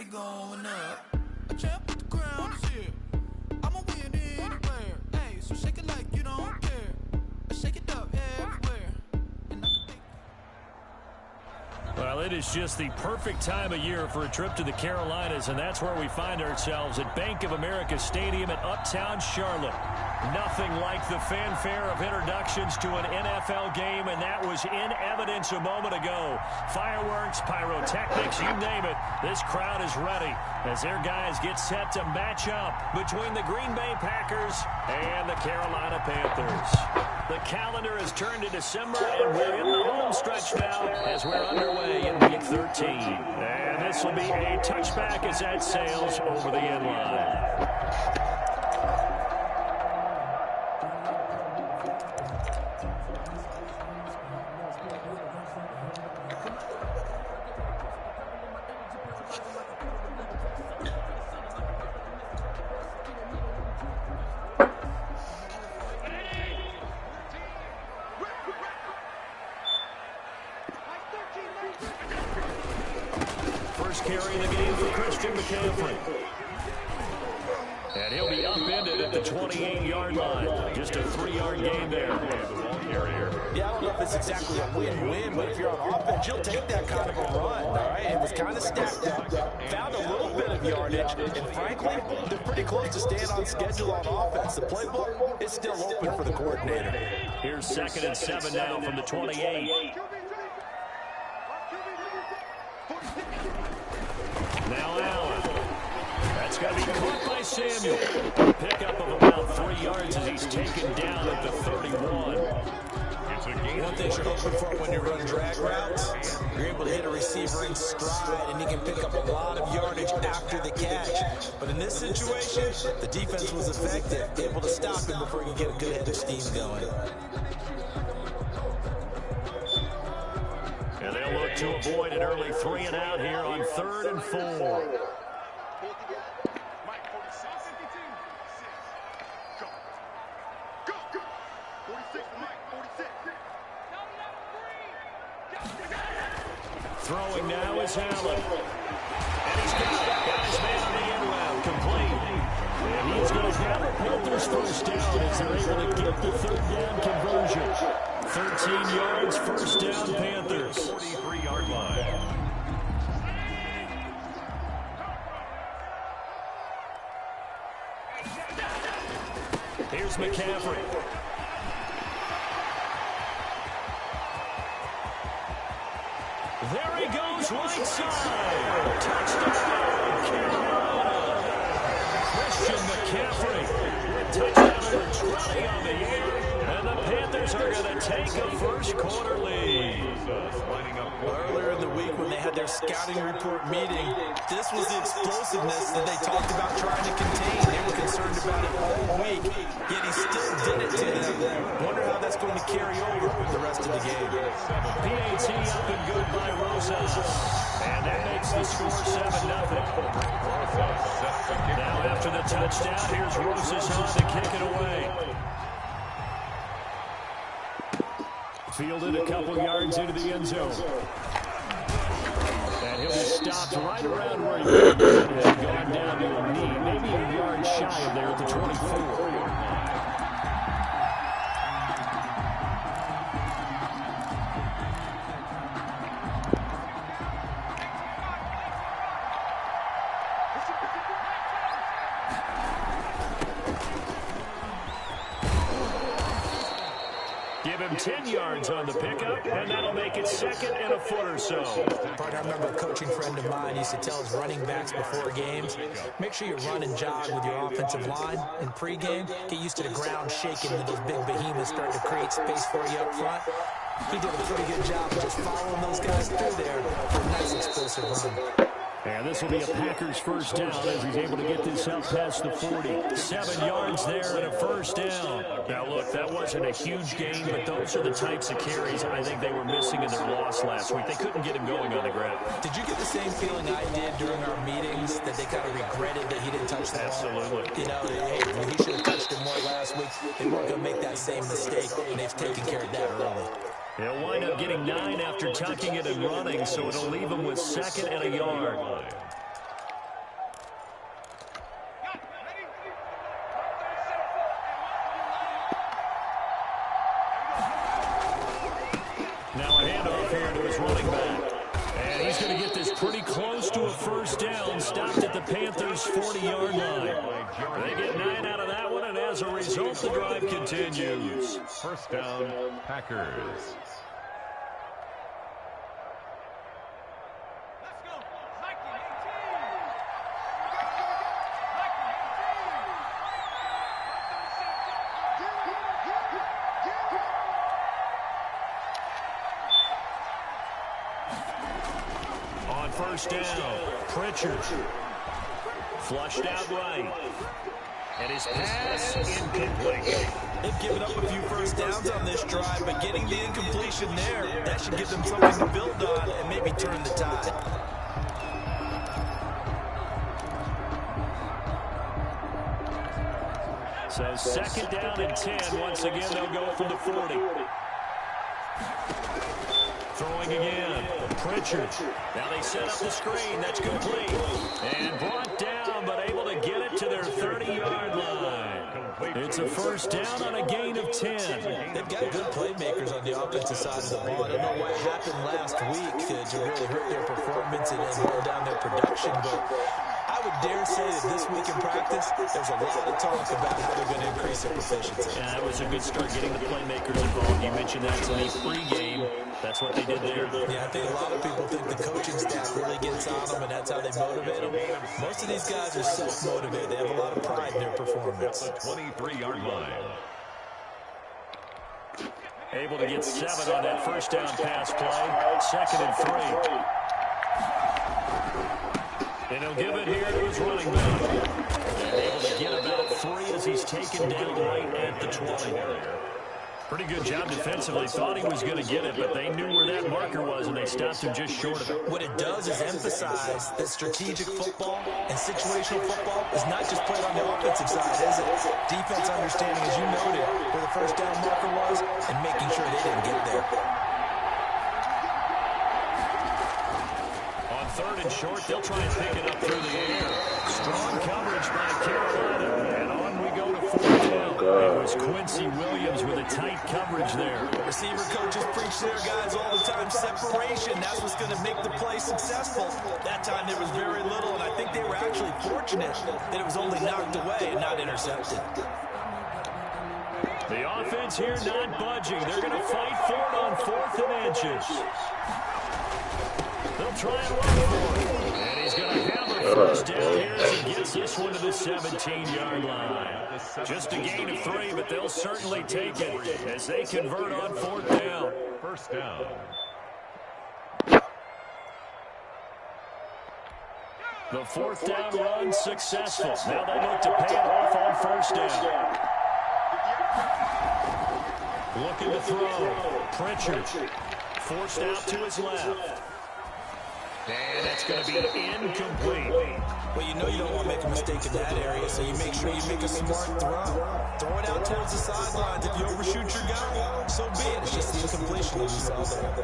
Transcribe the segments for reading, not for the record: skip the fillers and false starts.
party going up. A champ with the crown is here. I'ma win anywhere. Hey, so shake it like you don't care. Shake it up everywhere. Well, it is just the perfect time of year for a trip to the Carolinas, and that's where we find ourselves at Bank of America Stadium in Uptown Charlotte. Nothing like the fanfare of introductions to an NFL game, and that was in evidence a moment ago. Fireworks, pyrotechnics, you name it. This crowd is ready as their guys get set to match up between the Green Bay Packers and the Carolina Panthers. The calendar has turned to December, and we're in the home stretch now as we're underway in Week 13. And this will be a touchback as that sails over the end line. Carry the game for Christian McCaffrey. And he'll be upended at the 28-yard line. Just a 3-yard gain there. Yeah, I don't know if it's exactly a win-win, but if you're on offense, you'll take that kind of a run, all right? It was kind of stacked up, found a little bit of yardage, and frankly, they're pretty close to staying on schedule on offense. The playbook is still open for the coordinator. Here's 2nd and 7 now from the 28. Now Allen. That's got to be caught by Samuel. A pickup of about 3 yards as he's taken down at the 31. One thing you're hoping for when you run drag routes, you're able to hit a receiver in stride, and he can pick up a lot of yardage after the catch. But in this situation, the defense was effective, able to stop him before he could get a good head of steam going. And they'll look to avoid an early 3-and-out here on 3rd and 4. Throwing now is Allen. And he's got his man on the end route, complete. And he's going to have the Panthers first down as they're able to get the 3rd down conversion. 13 yards, first down, Panthers. 43-yard line. Here's McCaffrey. There he goes, right side. Touchdown, Carolina. Christian McCaffrey with touchdown number 20 on the year. And the Panthers are going to take a first-quarter lead. Earlier in the week when they had their scouting report meeting, this was the explosiveness that they talked about trying to contain. They were concerned about it all week, yet he still did it to them. Wonder how that's going to carry over the rest of the game. PAT up and good by Rosas. And that makes the score 7-0. Now after the touchdown, here's Rosas on to kick it away. Fielded a couple yards into the end zone. And he'll be stopped right around where he has gone down to a knee. Maybe a yard shy of there at the 24. Give him 10 yards on the pickup, and that'll make it 2nd and a foot or so. I remember a coaching friend of mine used to tell his running backs before games, make sure you run and jog with your offensive line in pregame. Get used to the ground shaking when those big behemoths start to create space for you up front. He did a pretty good job of just following those guys through there for a nice explosive run. And this will be a Packers first down as he's able to get this out past the 40. 7 yards there and a first down. Now, look, that wasn't a huge gain, but those are the types of carries I think they were missing in their loss last week. They couldn't get him going on the ground. Did you get the same feeling I did during our meetings, that they kind of regretted that he didn't touch the ball? Absolutely. You know, hey, he should have touched it more last week. They weren't going to make that same mistake, and they've taken care of that early. He'll wind up getting 9 after tucking it and running, so it'll leave him with 2nd and a yard. pretty close to a first down, stopped at the Panthers' 40-yard line. They get 9 out of that one, and as a result, the drive continues. First down, Packers. First down, Pritchard. Flushed out right. And his pass incomplete. They've given up a few first downs on this drive, but getting the incompletion there, that should give them something to build on and maybe turn the tide. So second down and 10. Once again, they'll go from the 40. Throwing again, Pritchard. Now they set up the screen. That's complete. And brought down, but able to get it to their 30-yard line. It's a first down on a gain of 10. They've got good playmakers on the offensive side of the ball. I don't know what happened last week to really hurt their performance and slow down their production, but I would dare say that this week in practice, there's a lot of talk about how they're going to increase their proficiency. Yeah, that was a good start getting the playmakers involved. You mentioned that in the pregame. That's what they did there. Yeah, I think a lot of people think the coaching staff really gets on them, and that's how they motivate them. Most of these guys are self-motivated. They have a lot of pride in their performance. 23-yard line. Able to get 7 on that first down pass play. Second and 3. And he'll give it here to his running back. And able to get about 3 as he's taken down right at the 20. Pretty good job defensively. Thought he was going to get it, but they knew where that marker was, and they stopped him just short of it. What it does is emphasize that strategic football and situational football is not just played on the offensive side, is it? Defense understanding, as you noted, where the first down marker was and making sure they didn't get there. On third and short, they'll try and pick it up through the air. Strong coverage by Carolina, and on we go to fourth down. It was Quincy Williams with a tight coverage there. Receiver coaches preach to their guys all the time. Separation, that's what's going to make the play successful. That time there was very little, and I think they were actually fortunate that it was only knocked away and not intercepted. The offense here not budging. They're going to fight for it on 4th and inches. They'll try and run for it. And he's going to have a first down here as he gets this one to the 17-yard line. Just a gain of 3, but they'll certainly take it as they convert on 4th down. First down. The 4th down run successful. Now they look to pay it off on first down. Looking to throw. Pritchard forced out to his left. And that's going to be incomplete. Well, you know you don't want to make a mistake in that area, so you make sure you make a smart throw. Throw it out towards the sidelines. If you overshoot your guy, so be it. It's just the incompletion that we saw there.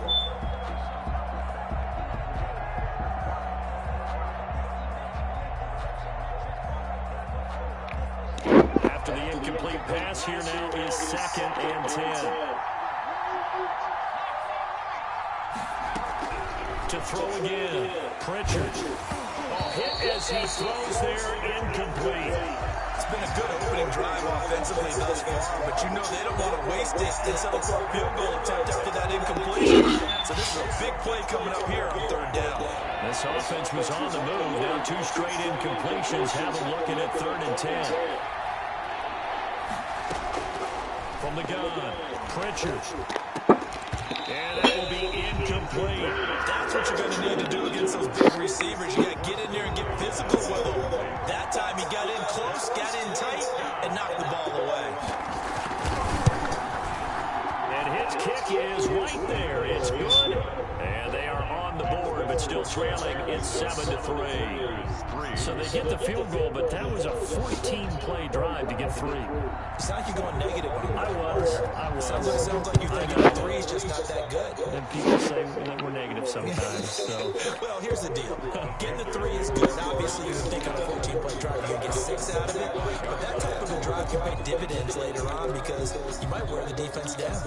After the incomplete pass, here now is 2nd and 10. To throw again, Pritchard. Hit as he throws there, incomplete. It's been a good opening drive offensively thus far, but you know they don't want to waste it and settle for a field goal attempt after that incompletion. So this is a big play coming up here on 3rd down. This offense was on the move. Now 2 straight incompletions have them looking at 3rd and 10. From the gun, Pritchard. And it will be incomplete. That's what you're going to need to do against those big receivers. You got to get in there and get physical with them. That time he got in close, got in tight, and knocked the ball away. And his kick is right there. It's good. And they are on the board, but still trailing. It's 7-3. So they get the field goal, but that was a 14-play drive to get 3. It's not like you're going negative on it. I was. Sounds like you're thinking 3 is just not that good. And people say that we're negative sometimes. So. Well, here's the deal. Getting the 3 is good. Obviously, you think on a 14-play drive you're going to get 6 out of it. But that type of a drive can pay dividends later on because you might wear the defense down.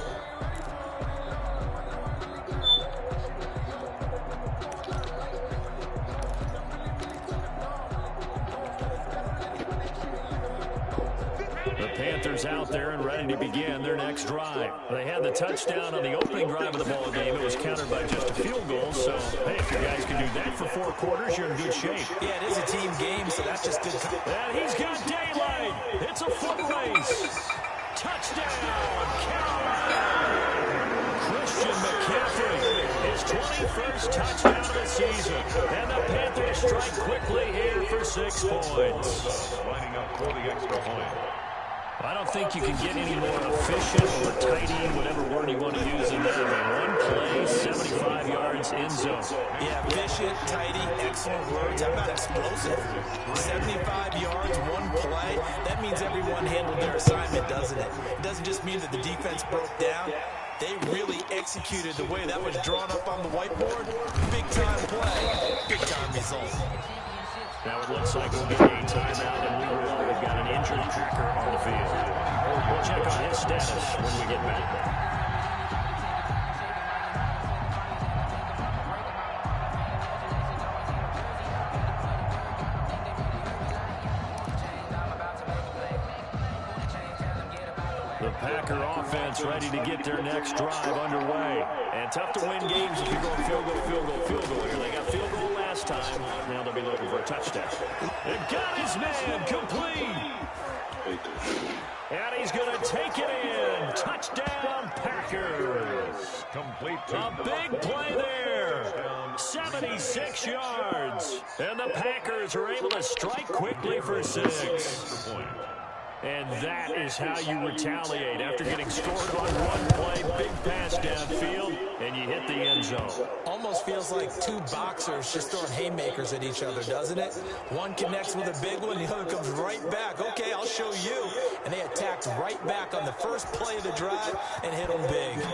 Panthers out there and ready to begin their next drive. They had the touchdown on the opening drive of the ball game. It was countered by just a field goal. So, hey, if you guys can do that for 4 quarters, you're in good shape. Yeah, it is a team game, so that's just good. And he's got daylight. It's a foot race. Touchdown, Carolina. Christian McCaffrey, his 21st touchdown of the season. And the Panthers strike quickly here for 6 points. Lining up for the extra point. I don't think you can get any more efficient or tidy, whatever word you want to use in that. One play, 75 yards in zone. Yeah, efficient, tidy, excellent words. How about explosive? 75 yards, one play. That means everyone handled their assignment, doesn't it? It doesn't just mean that the defense broke down. They really executed the way that was drawn up on the whiteboard. Big-time play, big-time result. Now it looks like we'll get a timeout, and we will. We've got an injured Packer on the field. We'll check on his status when we get back. The Packer offense ready to get their next drive underway. And tough to win games if you're going field goal, field goal, field goal here. They got field goal last time. Now they'll be looking for a touchdown. They got his man complete. And he's going to take it in. Touchdown, Packers. Complete. A big play there. 76 yards. And the Packers are able to strike quickly for 6. And that is how you retaliate after getting scored on one play, big pass downfield, and you hit the end zone. Almost feels like 2 boxers just throwing haymakers at each other, doesn't it? One connects with a big one, the other comes right back. Okay, I'll show you. And they attacked right back on the first play of the drive and hit them big.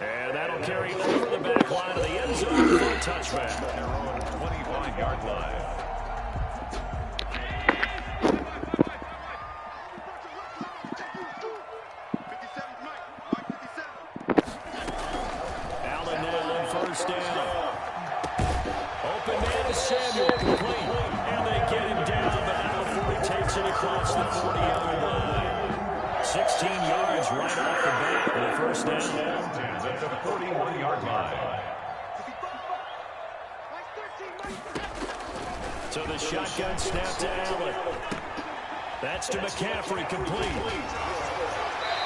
And that'll carry over the back line of the end zone for a touchback. They're on 25-yard line. First down. Open man is Samuel, complete. And they get him down, but now before he takes it across the 40-yard line. 16 yards right off the bat for the first down. At the 41-yard line. So the shotgun snap to Allen. That's to McCaffrey, complete.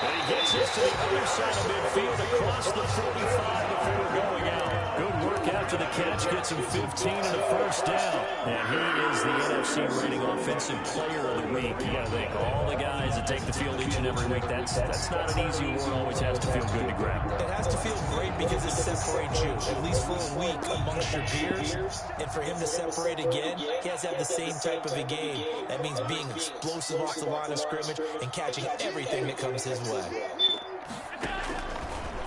And he gets this to the other side of midfield across the 45 before going out. Good work after the catch. Gets him 15 and a first down. And he is the NFC rating offensive player of the week. You got to think, all the guys that take the field each and every week, that's not an easy award. Always has to feel good to grab. It has to feel great because it separates you, at least for a week, amongst your peers. And for him to separate again, he has to have the same type of a game. That means being explosive off the line of scrimmage and catching everything that comes his way.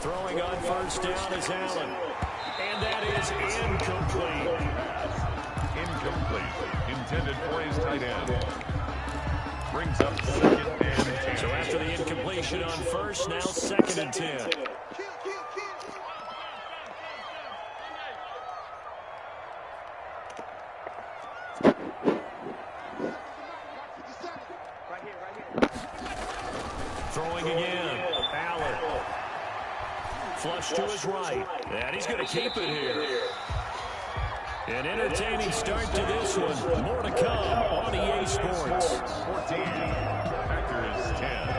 Throwing on first down is Allen. And that is incomplete. Incomplete. Intended for his tight end. Brings up 2nd and 10. So after the incompletion on first, now 2nd and 10. Throwing again. Allen. Flush to his right. And he's going to keep it here. An entertaining start to this one. More to come on EA Sports. 14. Packers 10.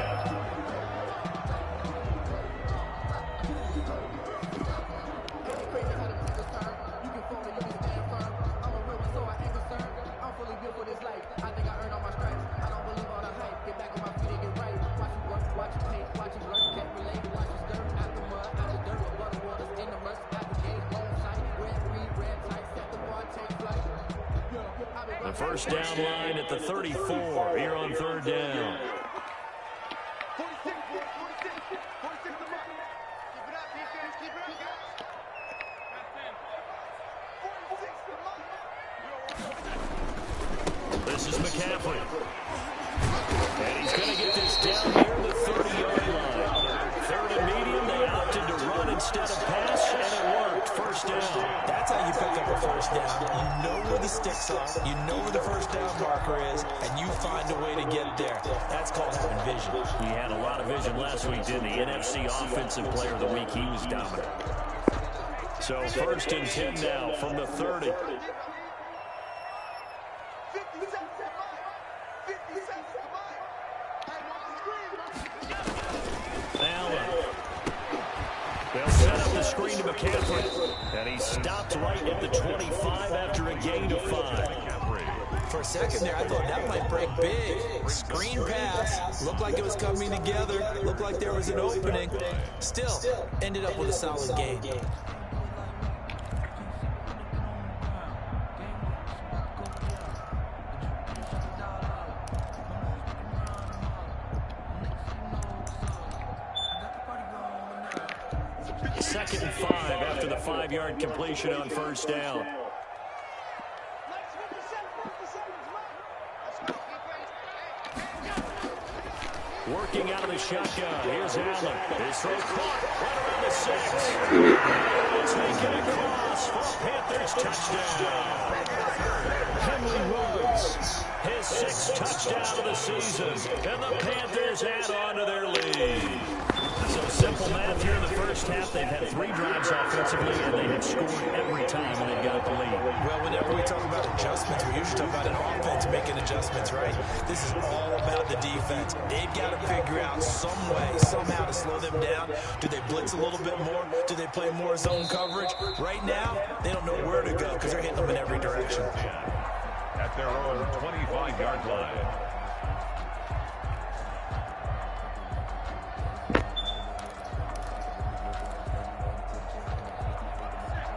The first down line at the 34 here on 3rd down. This is McCaffrey. And he's going to get this down near the 30-yard line. 3rd and medium, they opted to run instead of pass, and it worked. First down. That's how you pick up a first down. You know where the sticks are, you know where the first down marker is, and you find a way to get there. That's called having vision. He had a lot of vision last week, didn't he? NFC Offensive Player of the Week. He was dominant. So 1st and 10 now from the 30. They'll set up the screen to McCaffrey. And he stopped right at the 25 after a gain of 5. For a second there, I thought that might break big. Screen pass. Looked like it was coming together. Looked like there was an opening. Still, ended up with a solid gain. Second and 5 after the 5-yard completion on first down. Working out of the shotgun. Here's Allen. His throw caught right around the 6. Taking it across for Panthers touchdown. Henry Ruggs, his 6th touchdown of the season. And the Panthers add on to their lead. So simple math here in the first half. They've had 3 drives offensively, and they have scored every time when they've got the lead. Well, whenever we talk about adjustments, we usually talk about an offense making adjustments, right? This is all about the defense. They've got to figure out some way, somehow to slow them down. Do they blitz a little bit more? Do they play more zone coverage? Right now, they don't know where to go because they're hitting them in every direction. At their own 25-yard line.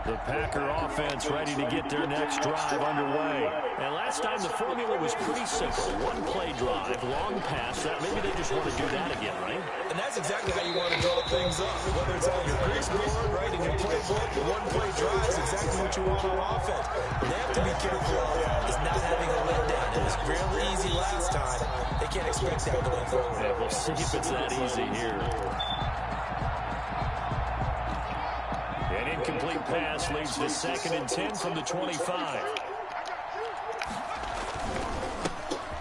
The Packer offense ready to get their next drive underway. And last time the formula was pretty simple. 1-play drive, long pass. That maybe they just want to do that again, right? And that's exactly how you want to draw things up. Whether it's on your grease board, right, in your playbook, the 1-play drive is exactly what you want on offense. What they have to be careful of is not having a letdown. It was really easy last time. They can't expect that going forward. Yeah, we'll see if it's that easy here. An incomplete pass leads to 2nd and 10 from the 25.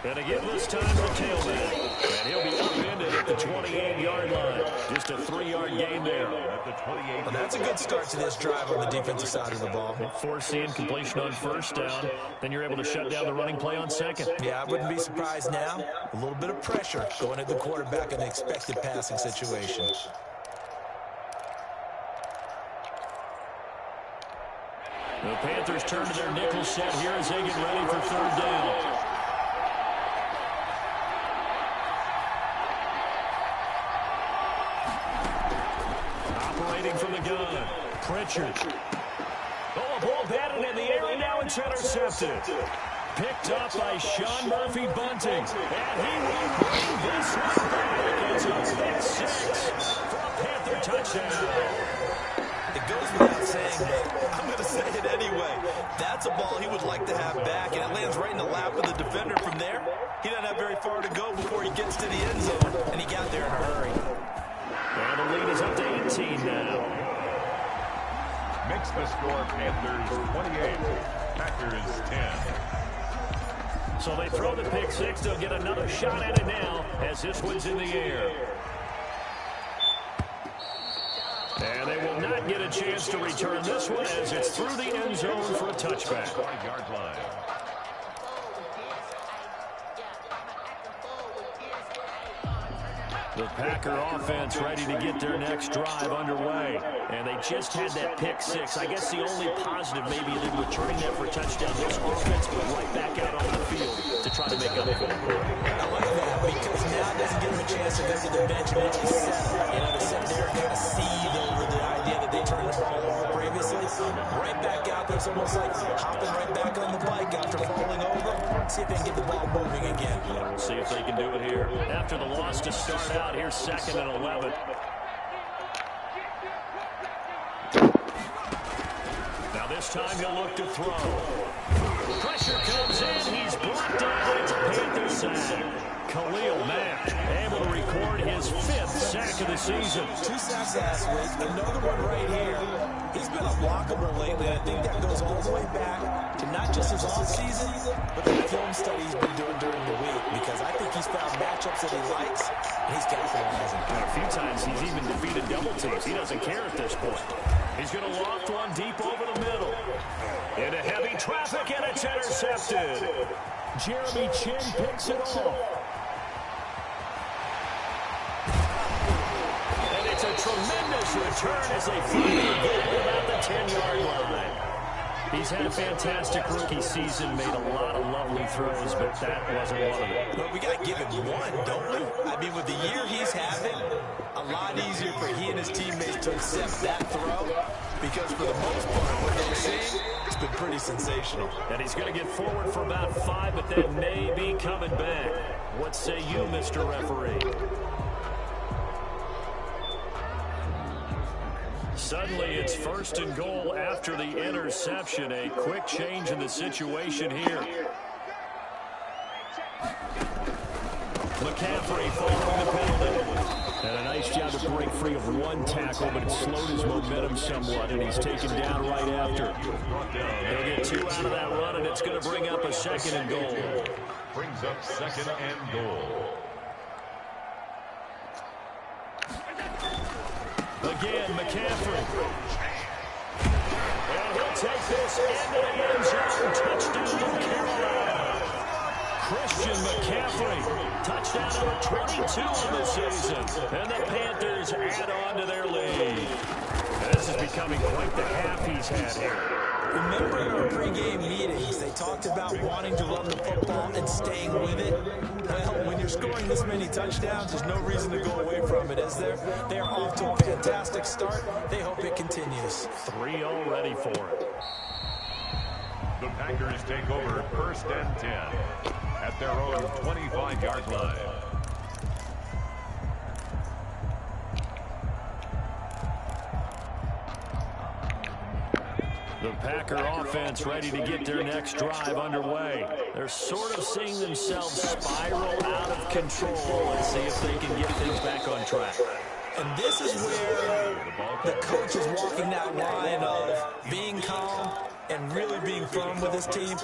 And again this time the tailback. And he'll be upended at the 28-yard line. Just a 3-yard gain there. At the 28. Well, that's a good start to this drive on the defensive side of the ball. Force the incompletion on first down. Then you're able to shut down the running play on second. Yeah, I wouldn't be surprised now. A little bit of pressure going at the quarterback in the expected passing situation. The Panthers turn to their nickel set here as they get ready for 3rd down. Operating from the gun, Pritchard. Oh, a ball batted in the air, and now it's intercepted. Picked up by Sean Murphy Bunting. And he will bring this one back. It's a pick 6 for a Panther touchdown. It goes without saying, but I'm going to say it anyway. That's a ball he would like to have back, and it lands right in the lap of the defender from there. He doesn't have very far to go before he gets to the end zone, and he got there in a hurry. And the lead is up to 18 now. Makes the score Panthers 28, Packers 10. So they throw the pick 6. They'll get another shot at it now as this one's in the air. And they will not get a chance to return this one as it's through the end zone for a touchback. 5-yard line. The Packer offense ready to get their next drive underway. And they just had that pick 6. I guess the only positive maybe than returning that for a touchdown. This offense went right back out on the field to try to make up for it. I like that because now it doesn't give them a chance to go to the bench and really settle. You know, to sit there and kind of seethe over the idea that they turned the ball over previously. Right back out there. It's almost like hopping right back on the bike after falling over. See if they can get the ball moving again. We'll see if they can do it here. After the loss to start out, here's 2nd and 11. Now this time he'll look to throw. Pressure comes in. He's blocked out. It's a Panther sack. Khalil Mack able to record his 5th sack of the season. 2 sacks last week. Another one right here. He's been unblockable lately. I think that goes all the way back to not just his offseason, but the film study he's been doing during the week, because I think he's found matchups that he likes, and he's capitalizing. And a few times he's even defeated double teams. He doesn't care at this point. He's going to loft one deep over the middle. Into heavy traffic, and it's intercepted. Jeremy Chinn picks it off. And it's a tremendous return as they finally get him about the 10-yard line. He's had a fantastic rookie season, made a lot of lovely throws, but that wasn't one of them. But we got to give him one, don't we? I mean, with the year he's having, a lot easier for he and his teammates to accept that throw, because for the most part, what they're seeing, it's been pretty sensational. And he's going to get forward for about 5, but then may be coming back. What say you, Mr. Referee? Suddenly, it's 1st and goal after the interception. A quick change in the situation here. McCaffrey following the penalty. And a nice job to break free of one tackle, but it slowed his momentum somewhat, and he's taken down right after. They'll get 2 out of that run, and it's going to bring up a 2nd and goal. Brings up 2nd and goal. Again, McCaffrey. And he'll take this into the end zone. Touchdown, Carolina. Christian McCaffrey. Touchdown number 22 on the season. And the Panthers add on to their lead. And this is becoming quite the half he's had here. Remember in our pregame meetings, they talked about wanting to run the football and staying with it. Well, when you're scoring this many touchdowns, there's no reason to go away from it, is there? They're off to a fantastic start. They hope it continues. 3 already for it. The Packers take over 1st and 10 at their own 25-yard line. The Packer offense ready to get their next drive underway. They're sort of seeing themselves spiral out of control. Let's see if they can get things back on track. And this is where the coach is walking that line of being calm and really being firm with his team.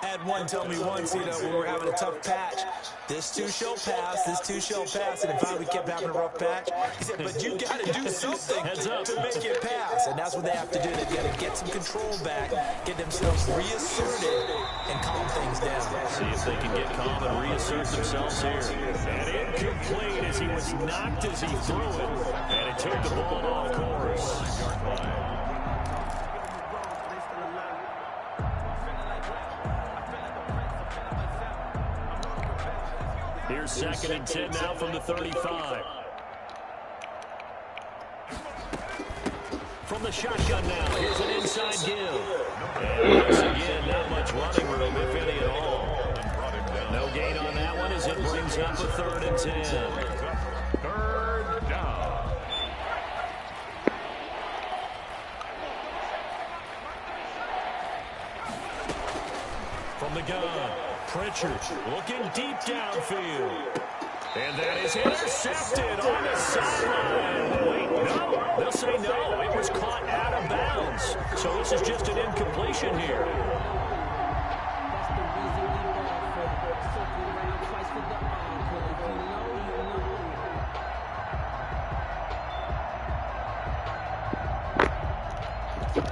I had one tell me once, when we were having a tough patch, this too shall pass, this too shall pass, and finally we kept having a rough patch. He said, but you got to do something to make it pass, and that's what they have to do. They've got to get some control back, get themselves reasserted, and calm things down. See if they can get calm and reassert themselves here. And incomplete as he was knocked as he threw it, and it took the ball off course. Here's 2nd and 10 now from the 35. From the shotgun now, here's an inside give. And once again, not much running room, if any at all. No gain on that one as it brings up a 3rd and 10. 3rd down. From the gun, Pritchard looking deep downfield. And that is intercepted on the sideline. Wait, no. They'll say no. It was caught out of bounds. So this is just an incompletion here.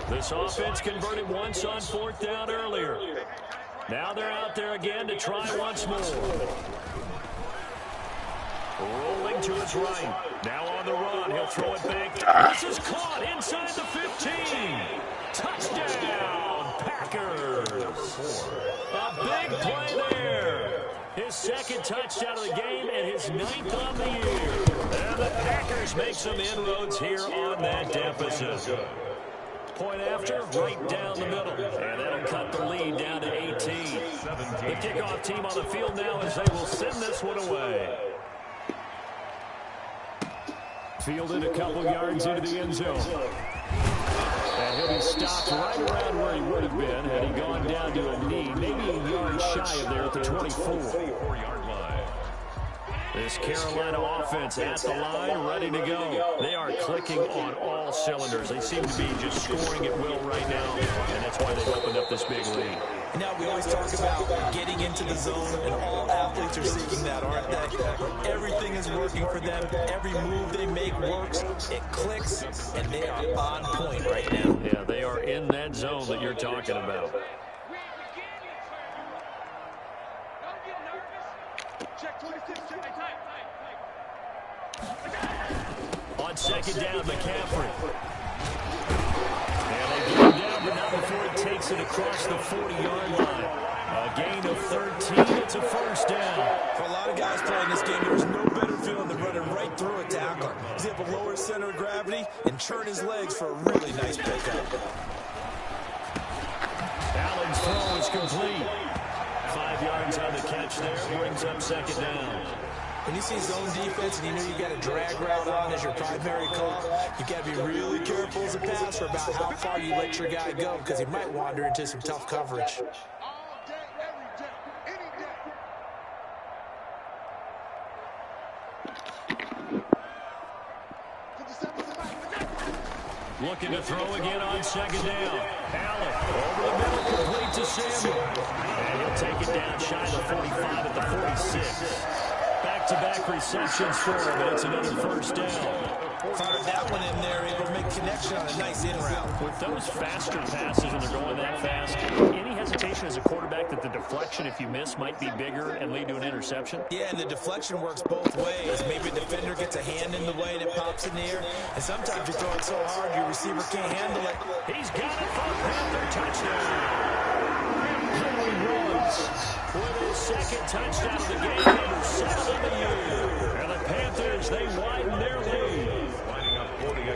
This offense converted once on 4th down earlier. Now they're out there again to try once more. Rolling to his right. Now on the run. He'll throw it back. This is caught inside the 15. Touchdown, Packers. A big play there. His 2nd touchdown of the game and his 9th on the year. And the Packers make some inroads here on that deficit. Point after, right down the middle. And that'll cut the lead down to 18. The kickoff team on the field now as they will send this one away. Fielded a couple yards into the end zone. And he'll be stopped right around where he would have been had he gone down to a knee, maybe a yard shy of there at the 24. 4-yard line. This Carolina offense at the line, ready to go. They are clicking on all cylinders. They seem to be just scoring at will right now, and that's why they've opened up this big lead. Now, we always talk about getting into the zone, and all athletes are seeking that, aren't they? Everything is working for them. Every move they make works. It clicks, and they are on point right now. Yeah, they are in that zone that you're talking about. On second down, McCaffrey. And they get him down, but not before he takes it across the 40-yard line. A gain of 13. It's a first down. For a lot of guys playing this game, there's no better feeling than running right through a tackle. He's able to lower his center of gravity and turn his legs for a really nice pickup. Allen's throw is complete. 5 yards on the catch there, brings up second down. When you see zone defense and you know you got a drag route on as your primary call, you got to be really careful as a passer about how far you let your guy go, because he might wander into some tough coverage. Looking to throw again on second down. Allen over the middle, complete to Samuel. And he'll take it down shy of the 45 at the 46. Back-to-back receptions for him, and it's another first down. Fired that one in there, able to make connection on a nice in route. With those faster passes and they're going that fast, any hesitation as a quarterback that the deflection, if you miss, might be bigger and lead to an interception? Yeah, and the deflection works both ways. Maybe a defender gets a hand in the way and it pops in the air, and sometimes you throw it so hard your receiver can't handle it. He's got it for a Panther touchdown. Henry Ruggs with his second touchdown of the game, number 7 of the year. And the Panthers, they widen their lead.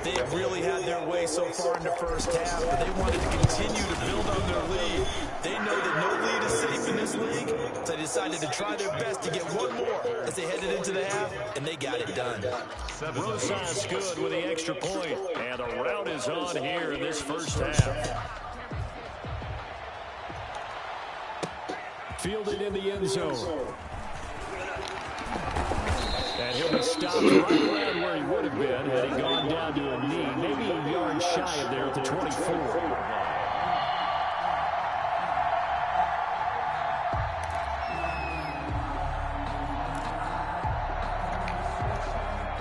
They have really had their way so far in the first half, but they wanted to continue to build on their lead. They know that no lead is safe in this league, so they decided to try their best to get one more as they headed into the half, and they got it done. Rosas good with the extra point, and the route is on here in this first half. Fielded in the end zone. And he'll be stopped right around where he would have been had he gone down to a knee, maybe a yard shy of there at the 24.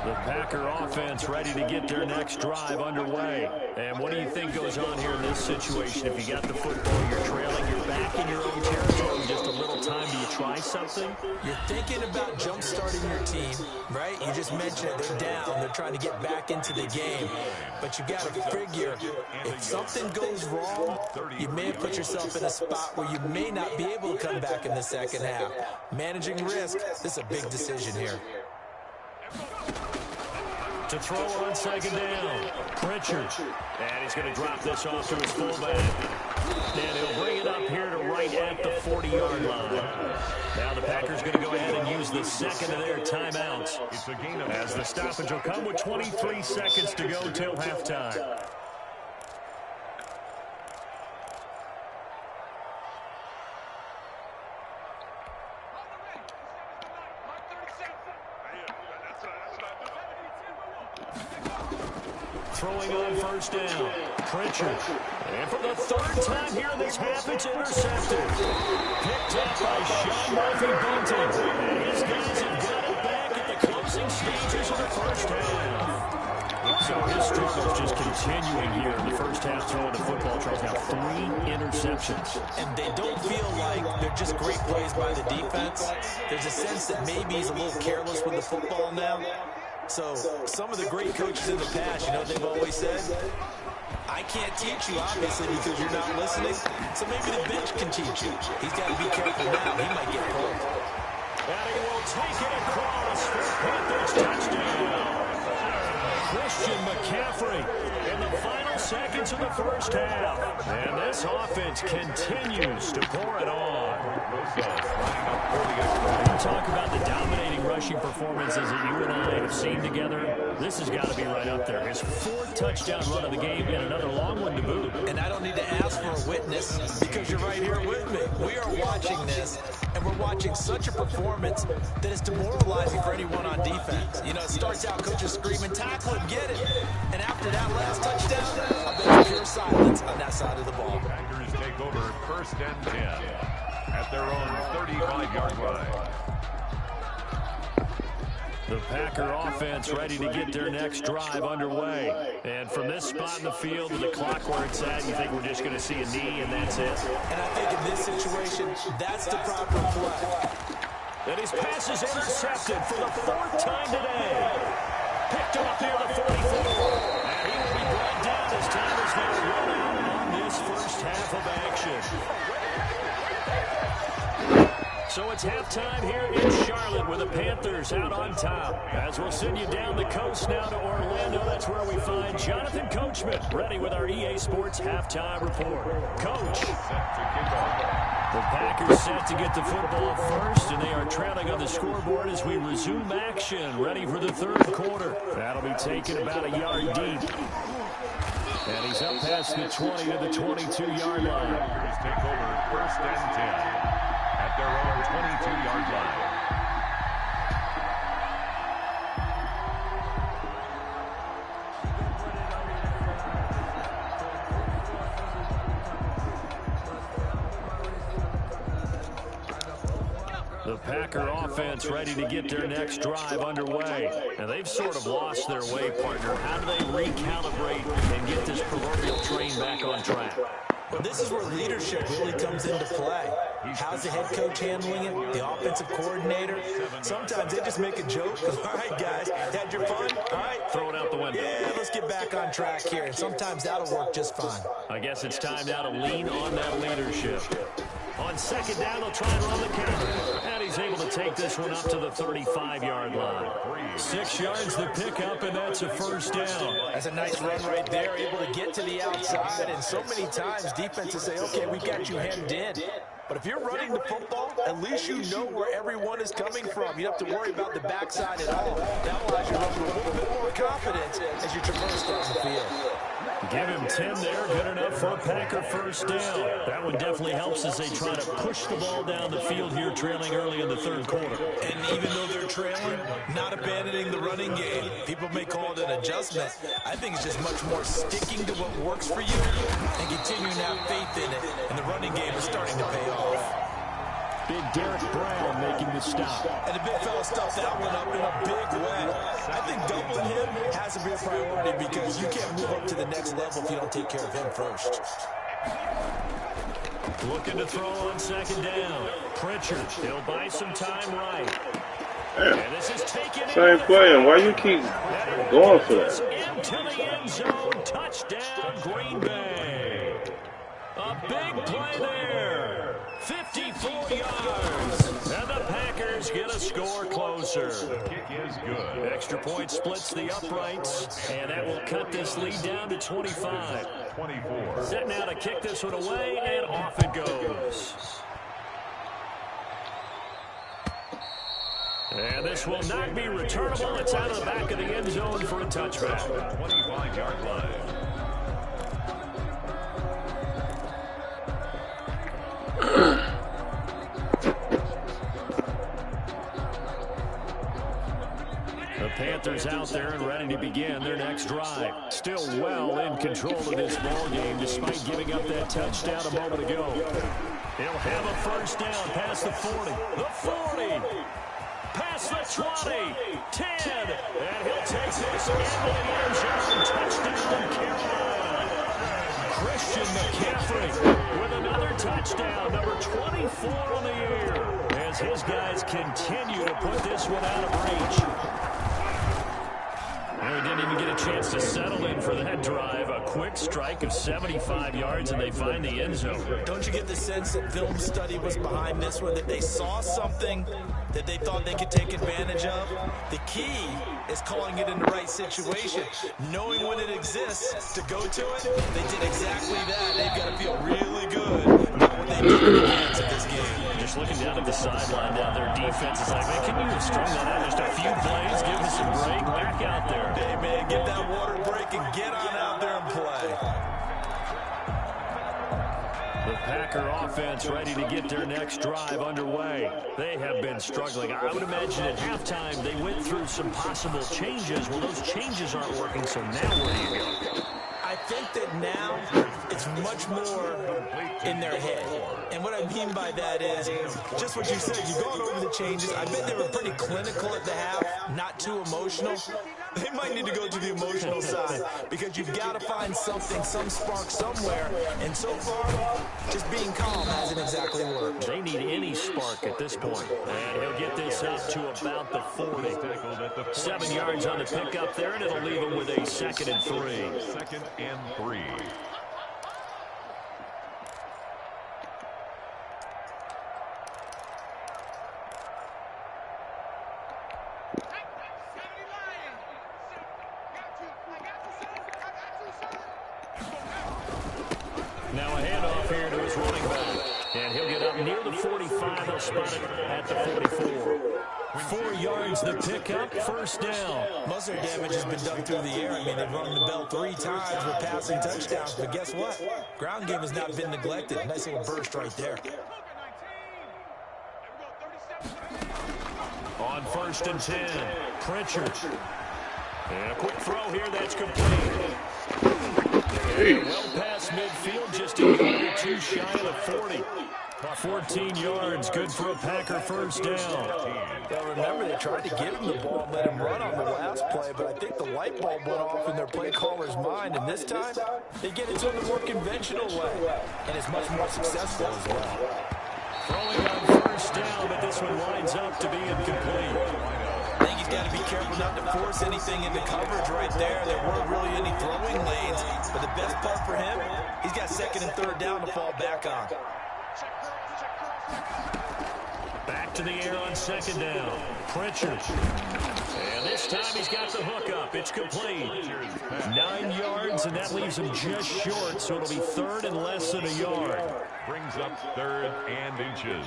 The Packer offense ready to get their next drive underway. And what do you think goes on here in this situation? If you got the football, you're trailing, you're back in your own territory, just a little time, do you try something? You're thinking about jump-starting your team, right? You just mentioned it. They're down. They're trying to get back into the game. But you got to figure, if something goes wrong, you may have put yourself in a spot where you may not be able to come back in the second half. Managing risk, this is a big decision here. To throw on second down, Pritchard. And he's going to drop this off to his fullback. And he'll bring it up here to right at the 40-yard line. Now the Packers going to go ahead and use the second of their timeouts. As the stoppage will come with 23 seconds to go till halftime. Throwing on first down, Pritchard. And for the third time here in this half, it's intercepted. Picked up by Sean Murphy-Bunting. And his guys have got it back at the closing stages of the first half. So his struggles just continuing here in the first half, throwing the football. Charles now 3 interceptions. And they don't feel like they're just great plays by the defense. There's a sense that maybe he's a little careless with the football now. So some of the great coaches in the past, you know what they've always said? I can't teach you, obviously, because you're not listening. So maybe the bench can teach you. He's got to be careful now. He might get pulled. And he will take it across for Panthers touchdown. Christian McCaffrey in the final seconds of the first half. And this offense continues to pour it on. talk about the dominating rushing performances that you and I have seen together, this has got to be right up there. His 4th touchdown run of the game and another long one to boot. And I don't need to ask for a witness because you're right here with me. We are watching this, and we're watching such a performance that is demoralizing for anyone on defense. You know, it starts out coaches screaming, tackle him, get it. And after that last touchdown, I bet it's pure silence on that side of the ball. Packers take over 1st and 10 at their own 35-yard line. The Packer offense ready to get their next drive underway. And from this spot in the field to the clock where it's at, you think we're just going to see a knee and that's it? And I think in this situation, that's the proper play. And his pass is intercepted for the 4th time today. Picked off near the 44. And he will be brought down as time is now running on this first half of action. So it's halftime here in Charlotte with the Panthers out on top. As we'll send you down the coast now to Orlando, that's where we find Jonathan Coachman ready with our EA Sports halftime report. Coach. The Packers set to get the football first, and they are trailing on the scoreboard as we resume action, ready for the 3rd quarter. That'll be taken about a yard deep. And he's up past the 20 to the 22-yard line. Packers take over 1st and 10 at their own 22-yard line. The Packer offense ready to get their next drive underway. And they've sort of lost their way, partner. How do they recalibrate and get this proverbial train back on track? Well, this is where leadership really comes into play. How's the head coach handling it? The offensive coordinator? Sometimes they just make a joke. All right, guys, had your fun? All right. Throw it out the window. Yeah, let's get back on track here. And sometimes that'll work just fine. I guess it's time now to lean on that leadership. On 2nd down, they'll try and run the counter. And he's able to take this one up to the 35-yard line. 6 yards the pickup, and that's a 1st down. That's a nice run right there, able to get to the outside. And so many times defenses say, okay, we got you hemmed in. But if you're running the football, at least you know where everyone is coming from. You don't have to worry about the backside at all. That allows you to run with a little bit more confidence as you traverse down the field. Give him 10 there. Good enough for a Packer 1st down. That one definitely helps as they try to push the ball down the field here, trailing early in the 3rd quarter. And even though they're trailing, not abandoning the running game. People may call it an adjustment. I think it's just much more sticking to what works for you and continuing to have faith in it. And the running game is starting to pay off. Big Derek Brown making the stop. And the big fella stuffed that one up in a big way. I think doubling him has to be a priority because you can't move up to the next level if you don't take care of him first. Looking to throw on 2nd down. Pritchard, he'll buy some time right. And this is taken same play, and why you keep going for that? Into the end zone. Touchdown, Green Bay. A big play there. 54 yards. And the Packers get a score closer. The kick is good. Extra point splits the uprights, and that will cut this lead down to 25. 24. Set now to kick this one away, and off it goes. And this will not be returnable. It's out of the back of the end zone for a touchback. 25-yard line. The Panthers out there and ready to begin their next drive. Still well in control of this ball game despite giving up that touchdown a moment ago. He'll have a 1st down past the 40. The 40. Past the 20. 10. And he'll take this into the end zone. Touchdown, Carolina. Christian McCaffrey with another touchdown. Number 24 on the year. As his guys continue to put this one out of reach. They didn't even get a chance to settle in for that drive. A quick strike of 75 yards, and they find the end zone. Don't you get the sense that film study was behind this one, that they saw something that they thought they could take advantage of? The key is calling it in the right situation, knowing when it exists to go to it. They did exactly that. They've got to feel really good about what they did in advance of this game. just looking down at the sideline down there, defense is like, man, can you have strung that out just a few plays? Give us a break. Back out there. Hey, man, get that water break and get on out there and play. The Packer offense ready to get their next drive underway. They have been struggling. I would imagine at halftime they went through some possible changes. Well, those changes aren't working, so now where do you go? I think that now it's much more in their head. And what I mean by that is just what you said. You've gone over the changes. I bet they were pretty clinical at the half, not too emotional. They might need to go to the emotional side because you've got to find something, some spark somewhere. And so far, just being calm hasn't exactly worked. They need any spark at this point. And he'll get this up to about the 40. 7 yards on the pickup there, and it'll leave him with a 2nd and 3. 2nd and 3. Now a handoff here to his running back. And he'll get up near the 45. He'll spot it at the 44. 4 yards the pickup, 1st down. Most of their damage has been done through the air. I mean, they've rung the bell 3 times with passing touchdowns. But guess what? Ground game has not been neglected. Nice little burst right there. On 1st and 10, Pritchard. And a quick throw here that's complete. Well past midfield, just a yard or two shy of the 40. 14 yards, good for a Packer 1st down. Now remember, they tried to give him the ball and let him run on the last play, but I think the light bulb went off in their play caller's mind, and this time, they get it to the more conventional way, and it's much more successful as well. Throwing on 1st down, but this one winds up to be incomplete. I think he's got to be careful not to force anything into coverage right there. There weren't really any throwing lanes, but the best part for him, he's got 2nd and 3rd down to fall back on. Back to the air on 2nd down. Pritchard. And this time he's got the hook up. It's complete. 9 yards, and that leaves him just short, so it'll be 3rd and less than a yard. Brings up 3rd and inches.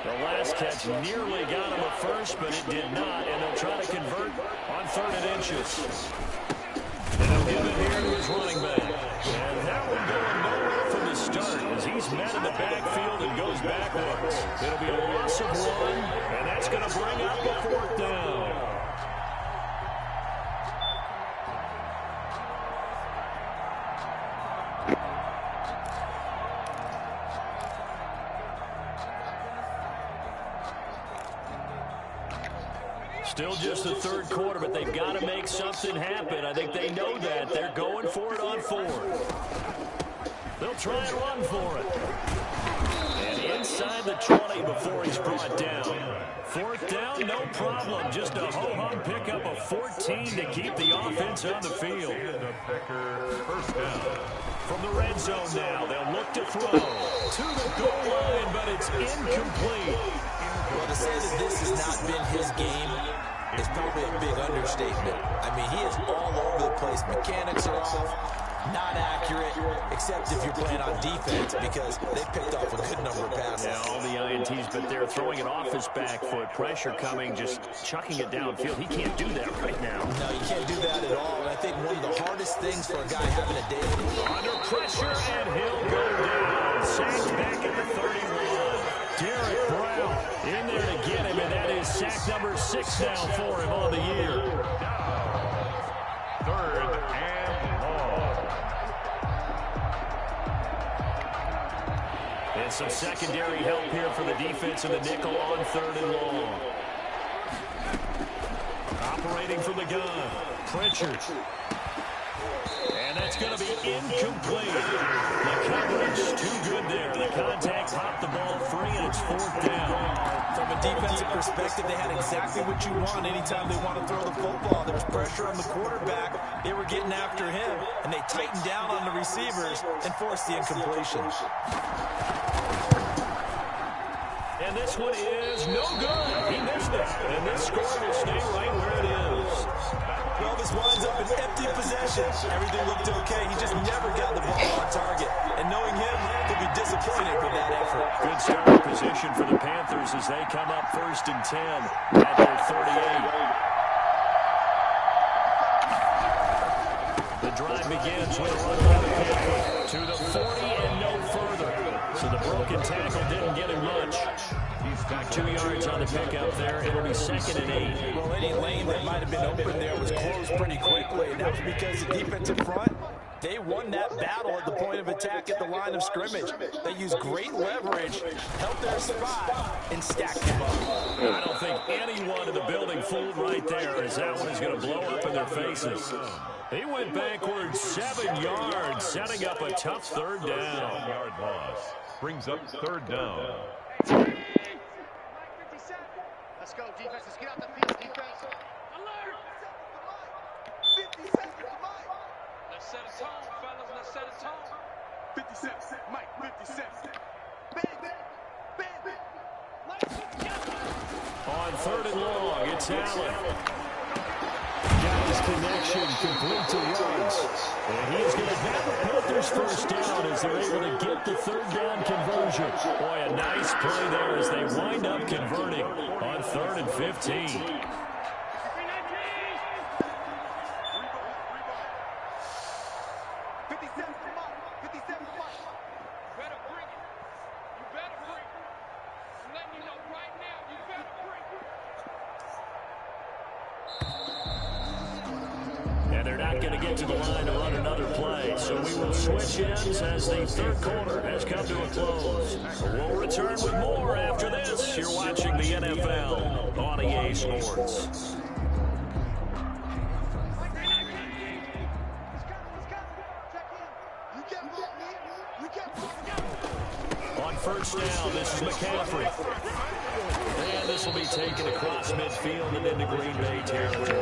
The last catch nearly got him a 1st, but it did not, and they'll try to convert on 3rd and inches. And he'll give it here to his running back. And that one going nowhere from the start as he's met in the backfield and goes backwards. It'll be a loss of 1, and that's going to bring up a 4th down. Still just the 3rd quarter, but they've got to make something happen. I think they know that. They're going for it on 4th. They'll try and run for it. And inside the 20 before he's brought down. 4th down, no problem. Just a ho-hum pickup of 14 to keep the offense on the field. The Packer 1st down. From the red zone now, they'll look to throw to the goal line, but it's incomplete. Well, to say that this has not been his game is probably a big understatement. I mean, he is all over the place. Mechanics are off, not accurate, except if you're playing on defense because they picked off a good number of passes. Yeah, all the INTs, but they're throwing it off his back foot. Pressure coming, just chucking it downfield. He can't do that right now. No, you can't do that at all. And I think one of the hardest things for a guy having a day. Under pressure, and he'll go down. Sacked back at the 31. Derek Brown in there to get him, and that is sack number 6 now for him on the year. 3rd and long. And some secondary help here for the defense of the nickel on 3rd and long. Operating from the gun, Pritchard. And that's going to be incomplete. The coverage too good there. The contact popped the ball free, and it's 4th down. From a defensive perspective, they had exactly what you want anytime they want to throw the football. There was pressure on the quarterback. They were getting after him, and they tightened down on the receivers and forced the incompletion. And this one is no good. He missed it. And this score will stay right where it is. Well, the this winds up an empty possession. Everything looked okay. He just never got the ball on target. And knowing him, he'll be disappointed with that effort. Good starting position for the Panthers as they come up 1st and 10 at their 38. The drive begins with a run by the Panthers to the 40 and no further. So the broken tackle didn't get him much. He's got 2 yards on the pickup there. It'll be 2nd and 8. Well, any lane that might have been open there was closed pretty quickly. And that was because the defensive front, they won that battle at the point of attack at the line of scrimmage. They used great leverage, helped their survive, and stacked them up. I don't think anyone in the building fooled right there, as that one is going to blow up in their faces. He went backwards 7 yards, setting up a tough 3rd down. 7-yard loss brings up 3rd down. Let's go, defense. Let's get out the field, defense. Alert! 50 seconds, Mike. Let's set a tone, fellas. Let's set a tone. 50 cents, Mike. 50 cents. Bang, bang, bang. On 3rd and long, it's Allen. Got his connection, complete to Ruggs. And he's going to have the Panthers 1st down as they're able to get the 3rd down conversion. Boy, a nice play there as they wind up converting on 3rd and 15. To the line to run another play. So we will switch ends as the 3rd quarter has come to a close. We'll return with more after this. You're watching the NFL on EA Sports. On 1st down, this is McCaffrey. And this will be taken across midfield and into Green Bay territory.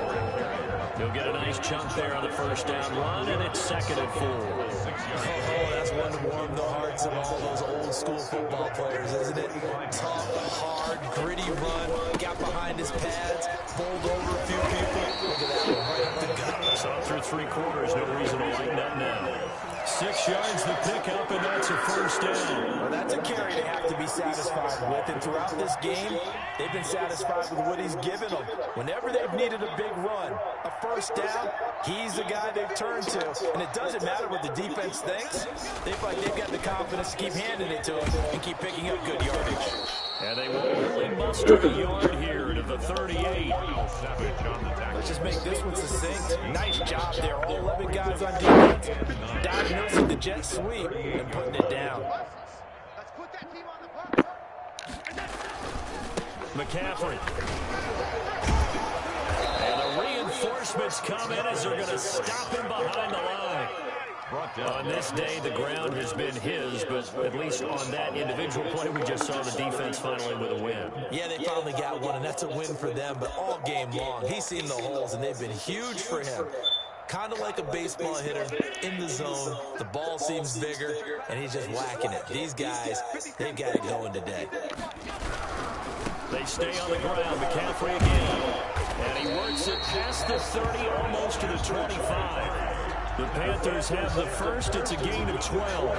He'll get a nice chunk there on the 1st down run, and it's 2nd and 4. Oh, that's one to warm the hearts of all those old school football players, isn't it? Tough, hard, gritty run, got behind his pads, bowled over a few people. Look at that one, right up the gut. So through 3 quarters, no reason to lighten up now. 6 yards the pickup, and that's a 1st down. Well, that's a carry they have to be satisfied with, and throughout this game, they've been satisfied with what he's given them. Whenever they've needed a big run, a 1st down, he's the guy they've turned to. And it doesn't matter what the defense thinks. They feel like they've got the confidence to keep handing it to him and keep picking up good yardage. And they will really muster a yard here to the 38. Let's just make this one succinct. Nice job there. All 11 guys on defense diagnosing the jet sweep and putting it down. Let's put that team on the bus. McCaffrey. And the reinforcements come in as they're going to stop him behind the line. On this day, the ground has been his, but at least on that individual play, we just saw the defense finally with a win. Yeah, they finally got one, and that's a win for them, but all game long, he's seen the holes, and they've been huge for him. Kind of like a baseball hitter in the zone. The ball seems bigger, and he's just whacking it. These guys, they've got it going today. They stay on the ground. McCaffrey again. And he works it past the 30, almost to the 25. The Panthers have the 1st. It's a gain of 12.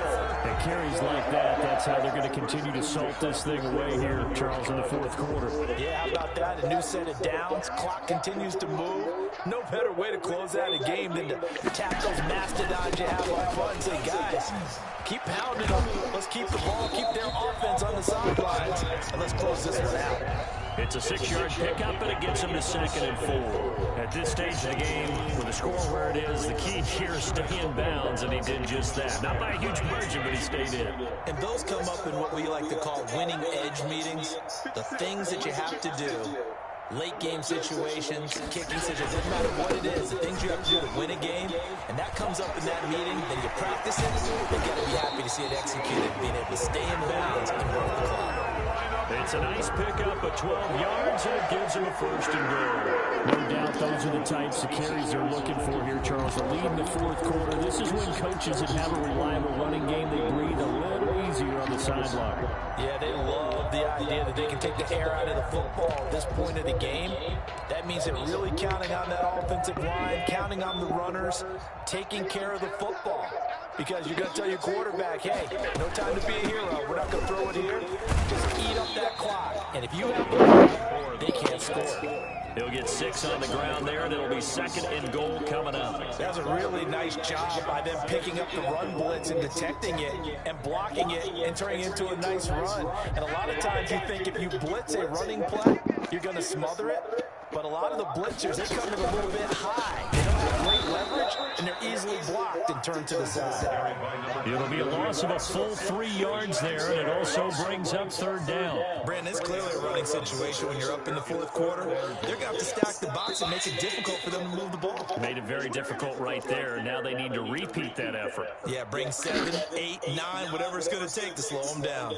And carries like that, that's how they're going to continue to salt this thing away here, Charles, in the 4th quarter. Yeah, how about that? A new set of downs. Clock continues to move. No better way to close out a game than to tap those mastodons you have on front and say, guys, keep pounding them. Let's keep the ball, keep their offense on the sidelines, and let's close this one out. It's a 6-yard pickup, and it gets him to 2nd and 4. At this stage of the game, with the score where it is, the key here is stay in bounds, and he did just that. Not by a huge margin, but he stayed in. And those come up in what we like to call winning edge meetings. The things that you have to do. Late game situations, kicking situations, doesn't matter what it is, the things you have to do to win a game, and that comes up in that meeting, then you practice it, they've got to be happy to see it executed, being able to stay in bounds and work the clock. It's a nice pickup of 12 yards, and it gives him a 1st and goal. No doubt those are the types of carries they're looking for here, Charles. A lead in the 4th quarter. This is when coaches that have a reliable running game, they breathe a little easier on the sideline. Yeah, they love the the idea that they can take the air out of the football at this point of the game. That means they're really counting on that offensive line, counting on the runners, taking care of the football. Because you're going to tell your quarterback, hey, no time to be a hero. We're not going to throw it here. Just eat up that clock. And if you have the ball, they can't score. He'll get 6 on the ground there, and it'll be 2nd and goal coming up. That was a really nice job by them picking up the run blitz and detecting it and blocking it and turning it into a nice run. And a lot of times you think if you blitz a running play, you're going to smother it. But a lot of the blitzers, they come in a little bit high. They don't have great leverage, and they're easily blocked and turned to the side. It'll be a loss of a full 3 yards there, and it also brings up 3rd down. Brandon, it's clearly a running situation when you're up in the 4th quarter. They're going to have to stack the box and make it difficult for them to move the ball. Made it very difficult right there. Now they need to repeat that effort. Yeah, bring 7, 8, 9, whatever it's going to take to slow them down.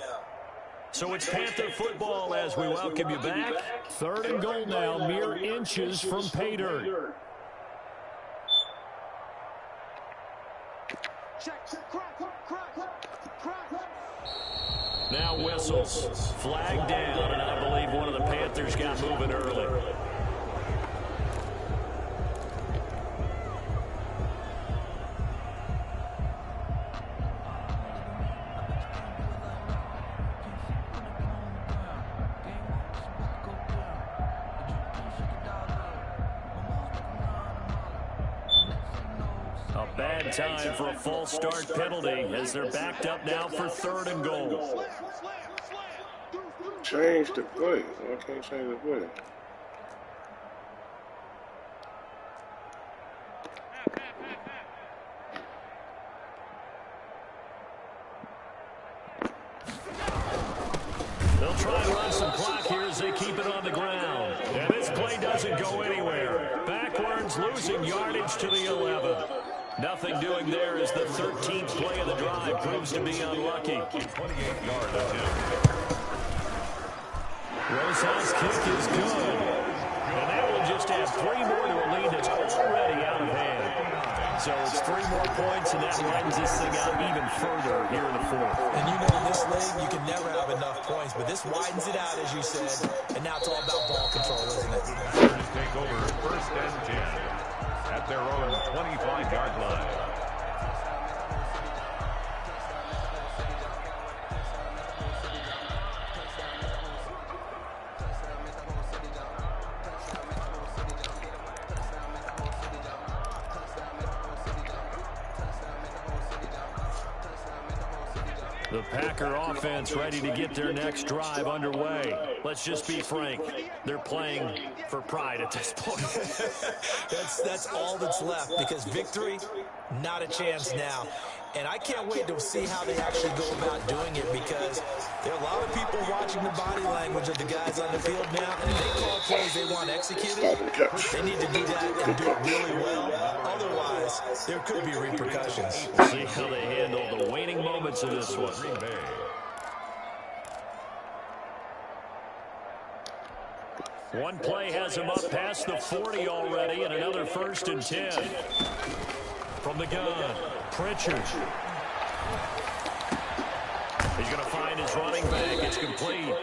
So it's Panther football as we welcome you back. 3rd and goal now, mere inches from pay dirt. Now whistles. Flag down, and I believe one of the Panthers got moving early. Bad time for a false start penalty as they're backed up now for 3rd and goal. Change the play. I can't change the play. They'll try and run some clock here as they keep it on the ground. And this play doesn't go anywhere. Backwards, losing yardage to the 11. Nothing doing there as the 13th play of the drive proves to be unlucky. 28-yard attempt. Rosas' kick is good. And that will just add 3 more to a lead that's already out of hand. So it's 3 more points, and that widens this thing out even further here in the 4th. And you know in this league, you can never have enough points, but this widens it out, as you said, and now it's all about ball control, isn't it? Packers take over 1st and 10 at their own 25-yard line. The Packer offense ready to get their next drive underway. Let's just be frank. They're playing for pride at this point. That's all that's left, because victory, not a chance now. And I can't wait to see how they actually go about doing it, because there are a lot of people watching the body language of the guys on the field now, and if they call plays they want executed, they need to do that and do it really well. Otherwise, there could be repercussions. We'll see how they handle the waning moments of this one. One play has him up past the 40 already, and another 1st and 10. From the gun, Pritchard. He's going to find his running back. It's complete.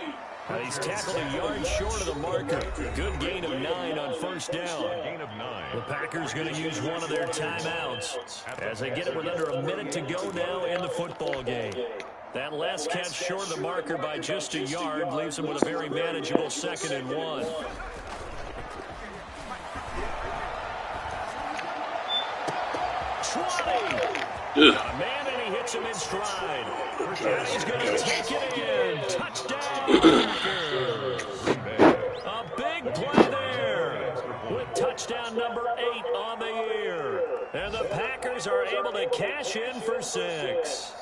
He's tackled a yard short of the marker. Good gain of 9 on 1st down. Gain of 9. The Packers going to use one of their timeouts as they get it with under a minute to go now in the football game. That last catch short of the marker by just a yard leaves them with a very manageable 2nd and 1. Got a man, and he hits him in stride. And he's going to take it in. Touchdown, Packers. A big play there with touchdown number 8 on the year. And the Packers are able to cash in for 6.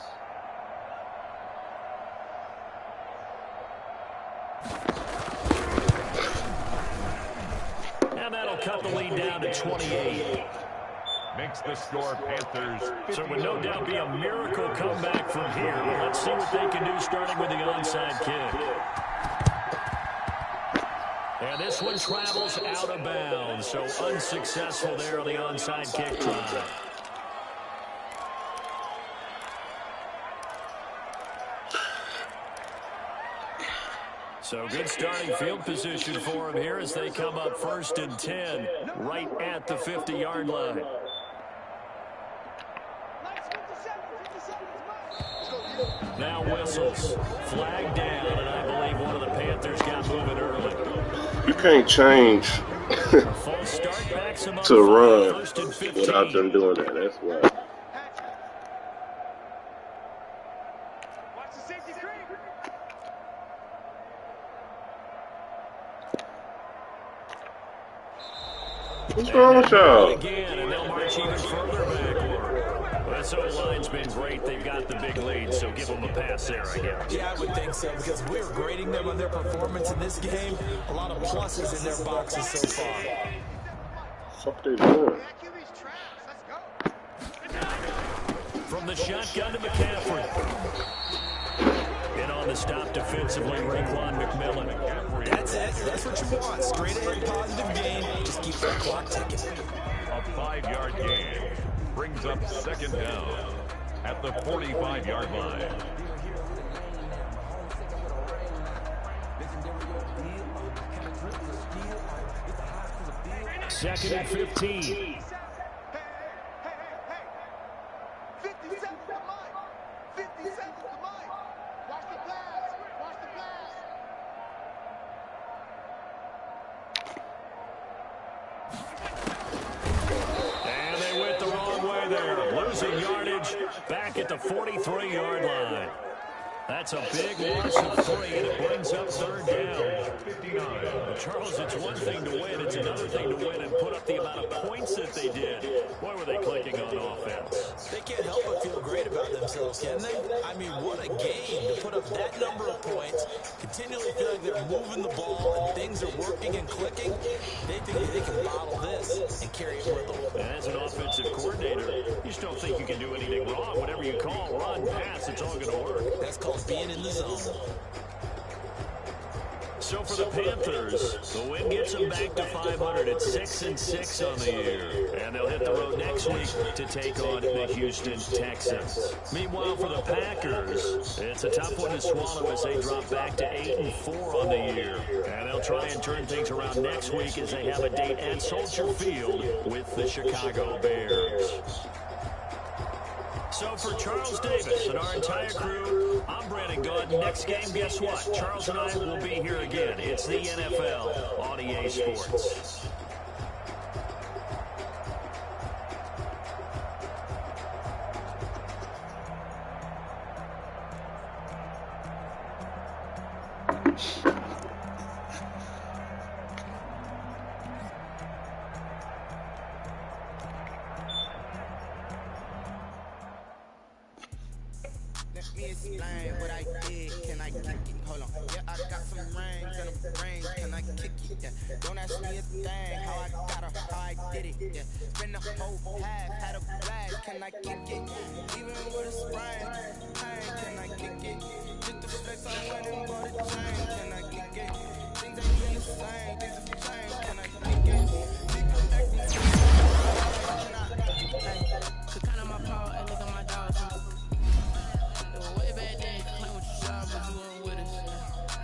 And that'll cut the lead down to 28. Makes the score Panthers 50. So it would no doubt be a miracle comeback from here. But let's see what they can do starting with the onside kick. And this one travels out of bounds. So unsuccessful there on the onside kick try. So good starting field position for him here as they come up 1st and 10 right at the 50-yard line. Now whistles. Flag down, and I believe one of the Panthers got moving early. You can't change to run without them doing that. That's why. What's wrong with y'all? Again, and they'll march even further backward. This O-line's been great. They've got the big lead, so give them a pass there, I guess. Yeah, I would think so, because we're grading them on their performance in this game. A lot of pluses in their boxes so far. What they doing? From the shotgun to McCaffrey. And on the stop defensively, Raekwon McMillan. That's it. That's what you want. Straight ahead positive gain. Just keep that clock ticking. A 5-yard gain brings up 2nd down at the 45-yard line. Second and 15. And they went the wrong way there. Losing yardage back at the 43-yard line. That's a big loss of 3, and it brings up 3rd down. 59. Well, Charles, it's one thing to win. It's another thing to win and put up the amount of points that they did. Boy, were they clicking on offense. They can't help but feel great about themselves, can they? I mean, what a game to put up that number of points, continually feel like they're moving the ball and things are working and clicking. They think they can bottle this and carry it with them. As an offensive coordinator, you just don't think you can do anything wrong. Whatever you call, run, pass, it's all going to work. That's called being in the zone. So for the Panthers, the win gets them back to 500 at 6-6 on the year. And they'll hit the road next week to take on the Houston Texans. Meanwhile, for the Packers, it's a tough one to swallow as they drop back to 8-4 on the year. And they'll try and turn things around next week as they have a date at Soldier Field with the Chicago Bears. So for Charles Davis and our entire crew, I'm Brandon Gaudin. Next game, guess what? Charles and I will be here again. It's the NFL on EA Sports. Me explain what I did. Can I kick it? Hold on. Yeah, I got some rings and a ring. Can I kick it? Yeah. Don't ask me a thing. How I got her, how I did it. Yeah. Spend the whole half, had a blast. Can I kick it? Even with a sprain. Can I kick it? Just the flex, I went and bought a chain. Can I kick it? Things ain't been the same. Things have changed. Can I kick it? People acting. To count on my power and look at my dogs. Way back then, claim what you saw, but you weren't with us.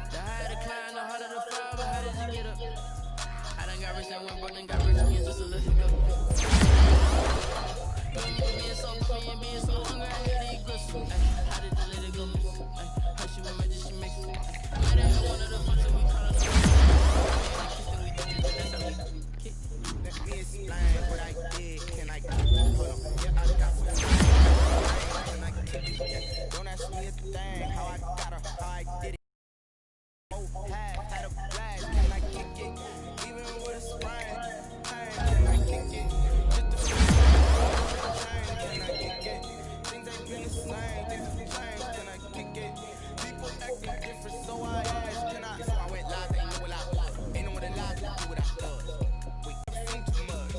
The higher the climb, the harder the fall, but how did you get up? I done got rich and went broke, then got rich again just to let it go. Being so free and being so hungry, I had to eat gristle. How did you let it go? How she went magic, she makes it. Might have been one of the functions we call it. Let me explain what I did. Can I kick it? Hold on. Yeah, I got some. Can I kick it? Don't ask me a thing. How I got her, how I did it. Oh, half had a blast. Can I kick it? Even with a sprain. Can I kick it? Just the change. Can I kick it? Things ain't been the same. Things have changed. Can I kick it? People acting different, so I asked. Can I? So I went live. Ain't know what I was. Ain't know what a lie do what I was. Wait, I've seen too much.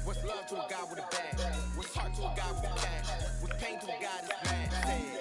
What's love to a guy with a bag? What's heart to a guy with a cash? What's pain to a guy that's mad?